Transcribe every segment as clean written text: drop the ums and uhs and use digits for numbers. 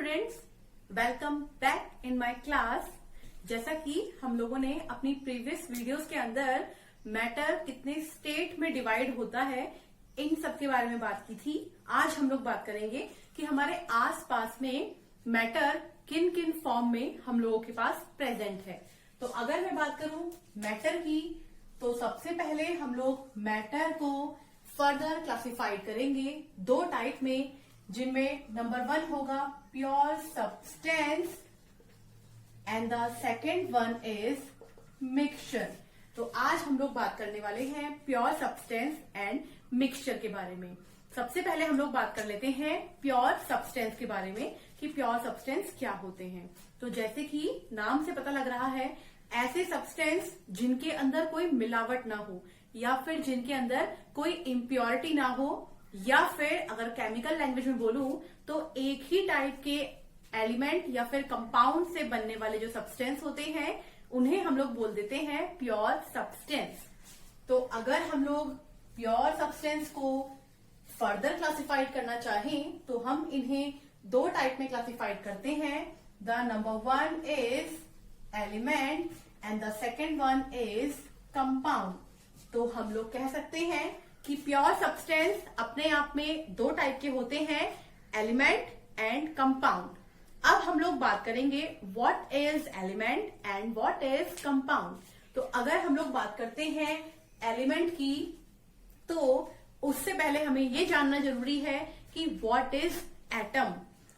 Students, welcome back in my class. जैसा कि हम लोगों ने अपनी प्रीवियस वीडियोस के अंदर मैटर कितने स्टेट में डिवाइड होता है इन सब के बारे में बात की थी। आज हम लोग बात करेंगे कि हमारे आसपास में मैटर किन किन फॉर्म में हम लोगों के पास प्रेजेंट है। तो अगर मैं बात करूं मैटर की, तो सबसे पहले हम लोग मैटर को फर्दर क्लासिफाइड करेंगे दो टाइप में, जिनमें नंबर 1 होगा pure substance and the second one is mixture. तो आज हम लोग बात करने वाले हैं प्योर सब्सटेंस एंड मिक्सचर के बारे में। सबसे पहले हम लोग बात कर लेते हैं प्योर सब्सटेंस के बारे में कि प्योर सब्सटेंस क्या होते हैं। तो जैसे कि नाम से पता लग रहा है, ऐसे सब्सटेंस जिनके अंदर कोई मिलावट ना हो या फिर जिनके अंदर कोई इम्प्योरिटी ना हो, या फिर अगर केमिकल लैंग्वेज में बोलूं तो एक ही टाइप के एलिमेंट या फिर कंपाउंड से बनने वाले जो सब्सटेंस होते हैं उन्हें हम लोग बोल देते हैं प्योर सब्सटेंस। तो अगर हम लोग प्योर सब्सटेंस को फर्दर क्लासिफाइड करना चाहें तो हम इन्हें दो टाइप में क्लासिफाइड करते हैं। The number 1 is element and the second one is compound. तो हम लोग कह सकते हैं कि प्योर सब्सटेंस अपने आप में दो टाइप के होते हैं, एलिमेंट एंड कंपाउंड। अब हम लोग बात करेंगे what is element and what is compound. तो अगर हम लोग बात करते हैं एलिमेंट की, तो उससे पहले हमें ये जानना जरूरी है कि व्हाट इज एटम।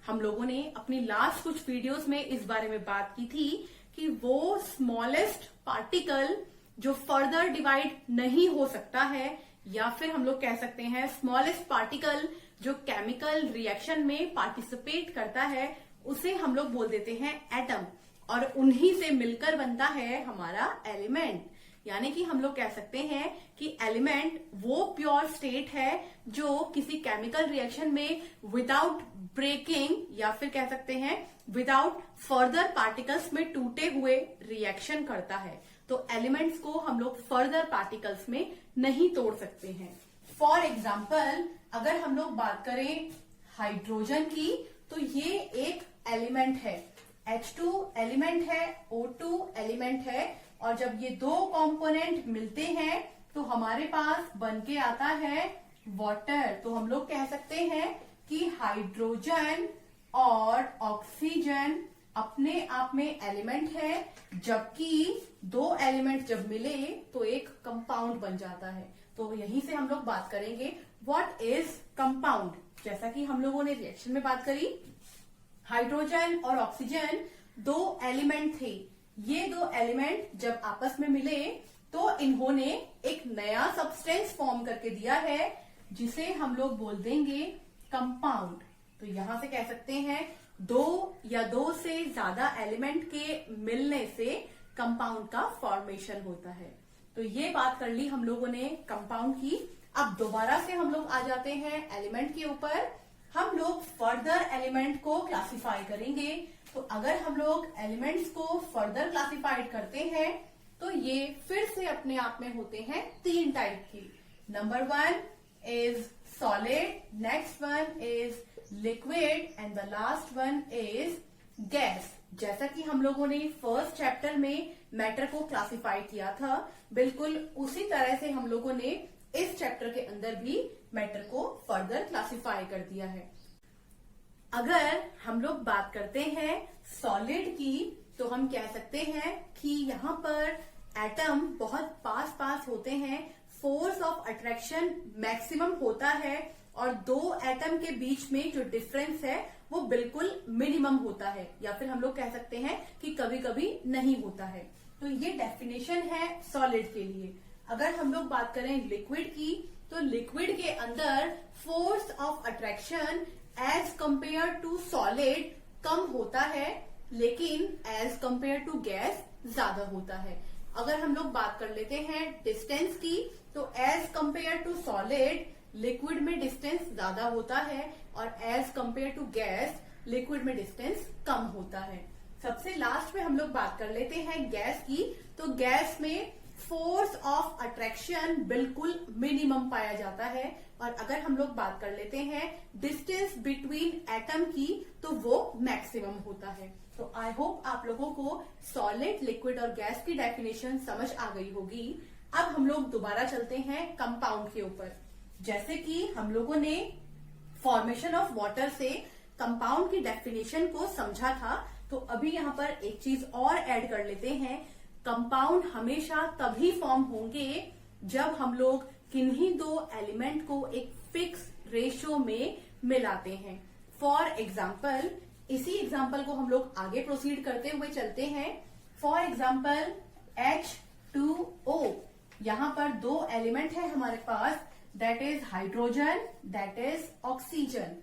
हम लोगों ने अपनी लास्ट कुछ वीडियोस में इस बारे में बात की थी कि वो स्मॉलेस्ट पार्टिकल जो फर्दर डिवाइड नहीं हो सकता है, या फिर हम लोग कह सकते हैं स्मॉलेस्ट पार्टिकल जो केमिकल रिएक्शन में पार्टिसिपेट करता है, उसे हम लोग बोल देते हैं एटम। और उन्हीं से मिलकर बनता है हमारा एलिमेंट। यानी कि हम लोग कह सकते हैं कि एलिमेंट वो प्योर स्टेट है जो किसी केमिकल रिएक्शन में विदाउट ब्रेकिंग या फिर कह सकते हैं विदाउट फर्दर पार्टिकल्स में टूटे हुए रिएक्शन करता है। तो एलिमेंट्स को हम लोग फर्दर पार्टिकल्स में नहीं तोड़ सकते हैं। फॉर एग्जाम्पल अगर हम लोग बात करें हाइड्रोजन की, तो ये एक एलिमेंट है, H2 एलिमेंट है, O2 एलिमेंट है, और जब ये दो कंपोनेंट मिलते हैं तो हमारे पास बनके आता है वाटर। तो हम लोग कह सकते हैं कि हाइड्रोजन और ऑक्सीजन अपने आप में एलिमेंट है, जबकि दो एलिमेंट जब मिले तो एक कंपाउंड बन जाता है। तो यहीं से हम लोग बात करेंगे व्हाट इज कंपाउंड। जैसा कि हम लोगों ने रिएक्शन में बात करी, हाइड्रोजन और ऑक्सीजन दो एलिमेंट थे। ये दो एलिमेंट जब आपस में मिले तो इन्होंने एक नया सब्सटेंस फॉर्म करके दिया है, जिसे हम लोग बोल देंगे कंपाउंड। तो यहां से कह सकते हैं दो या दो से ज्यादा एलिमेंट के मिलने से कंपाउंड का फॉर्मेशन होता है। तो ये बात कर ली हम लोगों ने कंपाउंड की। अब दोबारा से हम लोग आ जाते हैं एलिमेंट के ऊपर। हम लोग फर्दर एलिमेंट को क्लासिफाई करेंगे। तो अगर हम लोग एलिमेंट्स को फर्दर क्लासिफाइड करते हैं तो ये फिर से अपने आप में होते हैं तीन टाइप की। Number 1 is solid, next one is liquid and the last one is gas. जैसा कि हम लोगों ने फर्स्ट चैप्टर में मैटर को क्लासिफाई किया था, बिल्कुल उसी तरह से हम लोगों ने इस चैप्टर के अंदर भी मैटर को फर्दर क्लासिफाई कर दिया है। अगर हम लोग बात करते हैं सॉलिड की, तो हम कह सकते हैं कि यहाँ पर एटम बहुत पास पास होते हैं, फोर्स ऑफ अट्रैक्शन मैक्सिमम होता है, और दो एटम के बीच में जो डिफरेंस है वो बिल्कुल मिनिमम होता है, या फिर हम लोग कह सकते हैं कि कभी कभी नहीं होता है। तो ये डेफिनेशन है सॉलिड के लिए। अगर हम लोग बात करें लिक्विड की, तो लिक्विड के अंदर force of attraction as compare to solid कम होता है, लेकिन एज कंपेयर टू गैस ज्यादा होता है। अगर हम लोग बात कर लेते हैं डिस्टेंस की, तो as compare to solid liquid में डिस्टेंस ज्यादा होता है, और as compare to gas liquid में डिस्टेंस कम होता है। सबसे लास्ट में हम लोग बात कर लेते हैं गैस की। तो गैस में फोर्स ऑफ अट्रैक्शन बिल्कुल मिनिमम पाया जाता है। और अगर हम लोग बात कर लेते हैं डिस्टेंस बिटवीन एटम की, तो वो मैक्सिमम होता है। तो आई होप आप लोगों को सॉलिड, लिक्विड और गैस की डेफिनेशन समझ आ गई होगी। अब हम लोग दोबारा चलते हैं कंपाउंड के ऊपर। जैसे कि हम लोगों ने फॉर्मेशन ऑफ वाटर से कंपाउंड की डेफिनेशन को समझा था, तो अभी यहाँ पर एक चीज और ऐड कर लेते हैं। कंपाउंड हमेशा तभी फॉर्म होंगे जब हम लोग किन्हीं दो एलिमेंट को एक फिक्स रेशियो में मिलाते हैं। फॉर एग्जाम्पल, इसी एग्जाम्पल को हम लोग आगे प्रोसीड करते हुए चलते हैं। फॉर एग्जाम्पल H2O, यहाँ पर दो एलिमेंट है हमारे पास, that is hydrogen, that is oxygen.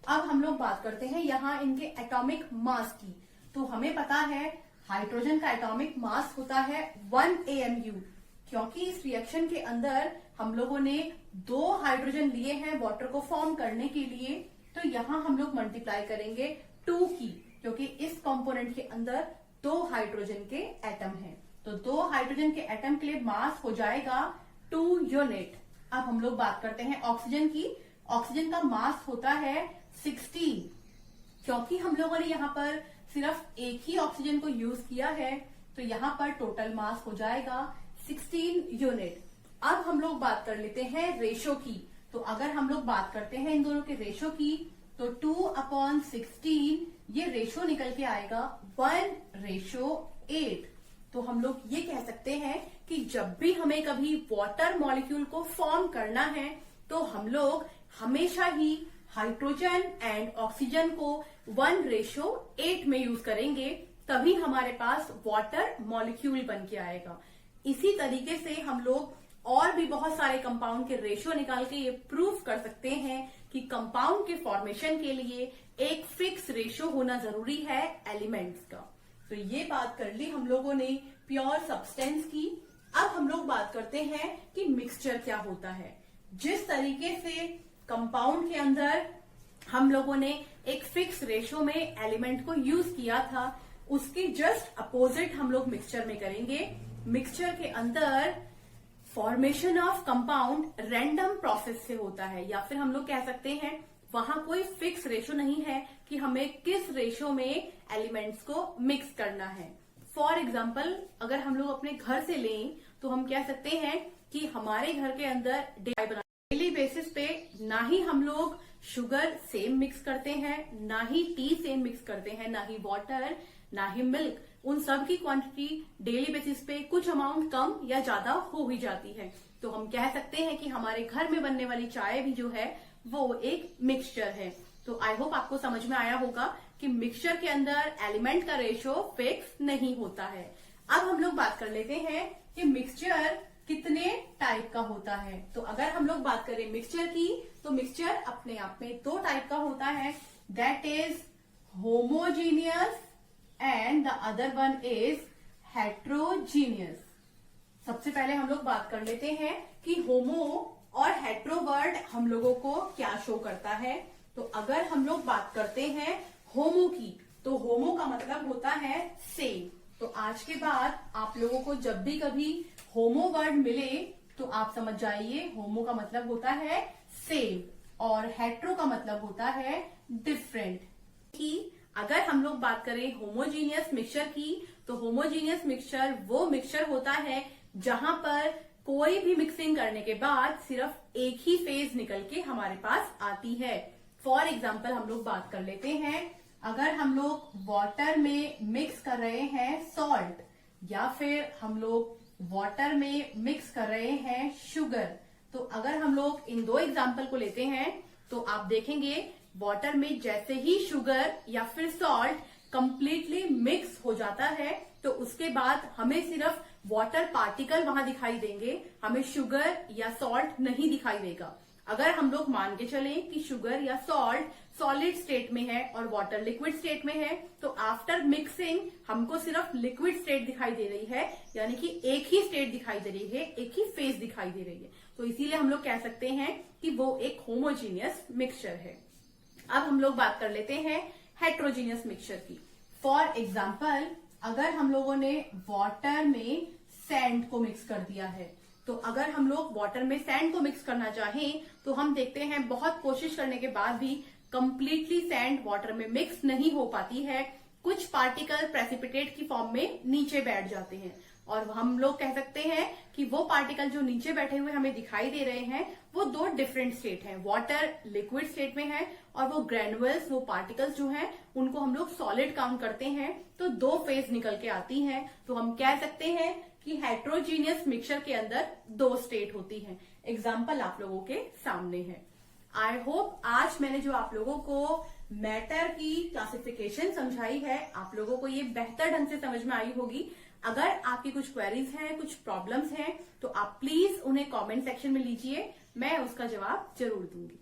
अब हम लोग बात करते हैं यहाँ इनके एटॉमिक मास की। तो हमें पता है हाइड्रोजन का एटॉमिक मास होता है 1 AMU, क्योंकि इस रिएक्शन के अंदर हम लोगों ने दो हाइड्रोजन लिए हैं वाटर को फॉर्म करने के लिए। तो यहाँ हम लोग मल्टीप्लाई करेंगे 2 की, क्योंकि इस कंपोनेंट के अंदर दो हाइड्रोजन के एटम हैं। तो दो हाइड्रोजन के एटम के लिए मास हो जाएगा 2 यूनिट। अब हम लोग बात करते हैं ऑक्सीजन की। ऑक्सीजन का मास होता है 16, क्योंकि हम लोगों ने यहाँ पर सिर्फ एक ही ऑक्सीजन को यूज किया है, तो यहाँ पर टोटल मास हो जाएगा 16 यूनिट। अब हम लोग बात कर लेते हैं रेशो की। तो अगर हम लोग बात करते हैं इन दोनों के रेशो की, तो 2/16 ये रेशो निकल के आएगा 1:8। तो हम लोग ये कह सकते हैं कि जब भी हमें कभी वाटर मॉलिक्यूल को फॉर्म करना है, तो हम लोग हमेशा ही हाइड्रोजन एंड ऑक्सीजन को 1:8 में यूज करेंगे, तभी हमारे पास वाटर मॉलिक्यूल बन के आएगा। इसी तरीके से हम लोग और भी बहुत सारे कंपाउंड के रेशियो निकाल के ये प्रूफ कर सकते हैं कि कंपाउंड के फॉर्मेशन के लिए एक फिक्स रेशियो होना जरूरी है एलिमेंट्स का। तो ये बात कर ली हम लोगों ने प्योर सब्सटेंस की। अब हम लोग बात करते हैं कि मिक्सचर क्या होता है। जिस तरीके से कंपाउंड के अंदर हम लोगों ने एक फिक्स रेशियो में एलिमेंट को यूज किया था, उसके जस्ट अपोजिट हम लोग मिक्सचर में करेंगे। मिक्सचर के अंदर formation of compound random process से होता है, या फिर हम लोग कह सकते हैं वहां कोई फिक्स रेशो नहीं है कि हमें किस रेशो में एलिमेंट्स को मिक्स करना है। फॉर एग्जाम्पल, अगर हम लोग अपने घर से लें, तो हम कह सकते हैं कि हमारे घर के अंदर डेली बेसिस पे ना ही हम लोग शुगर सेम मिक्स करते हैं, ना ही टी सेम मिक्स करते हैं, ना ही वाटर, ना ही मिल्क। उन सब की क्वांटिटी डेली बेसिस पे कुछ अमाउंट कम या ज्यादा हो ही जाती है। तो हम कह सकते हैं कि हमारे घर में बनने वाली चाय भी जो है वो एक मिक्सचर है। तो आई होप आपको समझ में आया होगा कि मिक्सचर के अंदर एलिमेंट का रेशो फिक्स नहीं होता है। अब हम लोग बात कर लेते हैं कि मिक्सचर कितने टाइप का होता है। तो अगर हम लोग बात करें मिक्सचर की, तो मिक्सचर अपने आप में दो टाइप का होता है, that is homogeneous and the other one is heterogeneous. सबसे पहले हम लोग बात कर लेते हैं कि होमो और हेट्रो वर्ड हम लोगों को क्या शो करता है। तो अगर हम लोग बात करते हैं होमो की, तो होमो का मतलब होता है सेम। तो आज के बाद आप लोगों को जब भी कभी होमो वर्ड मिले, तो आप समझ जाइए होमो का मतलब होता है सेम और हेट्रो का मतलब होता है डिफरेंट। कि अगर हम लोग बात करें होमोजीनियस मिक्सचर की, तो होमोजीनियस मिक्सचर वो मिक्सचर होता है जहां पर कोई भी मिक्सिंग करने के बाद सिर्फ एक ही फेज निकल के हमारे पास आती है। फॉर एग्जाम्पल हम लोग बात कर लेते हैं, अगर हम लोग वाटर में मिक्स कर रहे हैं सॉल्ट, या फिर हम लोग वाटर में मिक्स कर रहे हैं शुगर, तो अगर हम लोग इन दो एग्जाम्पल को लेते हैं, तो आप देखेंगे वाटर में जैसे ही शुगर या फिर सॉल्ट कंप्लीटली मिक्स हो जाता है, तो उसके बाद हमें सिर्फ वाटर पार्टिकल वहां दिखाई देंगे, हमें शुगर या सॉल्ट नहीं दिखाई देगा। अगर हम लोग मान के चलें कि शुगर या सॉल्ट सॉलिड स्टेट में है और वाटर लिक्विड स्टेट में है, तो आफ्टर मिक्सिंग हमको सिर्फ लिक्विड स्टेट दिखाई दे रही है, यानी कि एक ही स्टेट दिखाई दे रही है, एक ही फेज दिखाई दे रही है। तो इसीलिए हम लोग कह सकते हैं कि वो एक होमोजीनियस मिक्सचर है। अब हम लोग बात कर लेते हैं हेट्रोजीनियस मिक्सचर की। फॉर एग्जाम्पल, अगर हम लोगों ने वाटर में सैंड को मिक्स कर दिया है। तो अगर हम लोग वाटर में सैंड को मिक्स करना चाहें तो हम देखते हैं बहुत कोशिश करने के बाद भी कंप्लीटली सैंड वाटर में मिक्स नहीं हो पाती है। कुछ पार्टिकल प्रेसिपिटेट की फॉर्म में नीचे बैठ जाते हैं और हम लोग कह सकते हैं कि वो पार्टिकल जो नीचे बैठे हुए हमें दिखाई दे रहे हैं वो दो डिफरेंट स्टेट हैं। वाटर लिक्विड स्टेट में है और वो ग्रेनुअल्स, वो पार्टिकल्स जो हैं उनको हम लोग सॉलिड काउंट करते हैं तो दो फेज निकल के आती हैं। तो हम कह सकते हैं कि हेट्रोजीनियस मिक्सचर के अंदर दो स्टेट होती हैं। एग्जाम्पल आप लोगों के सामने है। आई होप आज मैंने जो आप लोगों को मैटर की क्लासिफिकेशन समझाई है आप लोगों को ये बेहतर ढंग से समझ में आई होगी। अगर आपकी कुछ क्वेरीज हैं, कुछ प्रॉब्लम्स हैं तो आप प्लीज उन्हें कमेंट सेक्शन में लीजिए, मैं उसका जवाब जरूर दूंगी।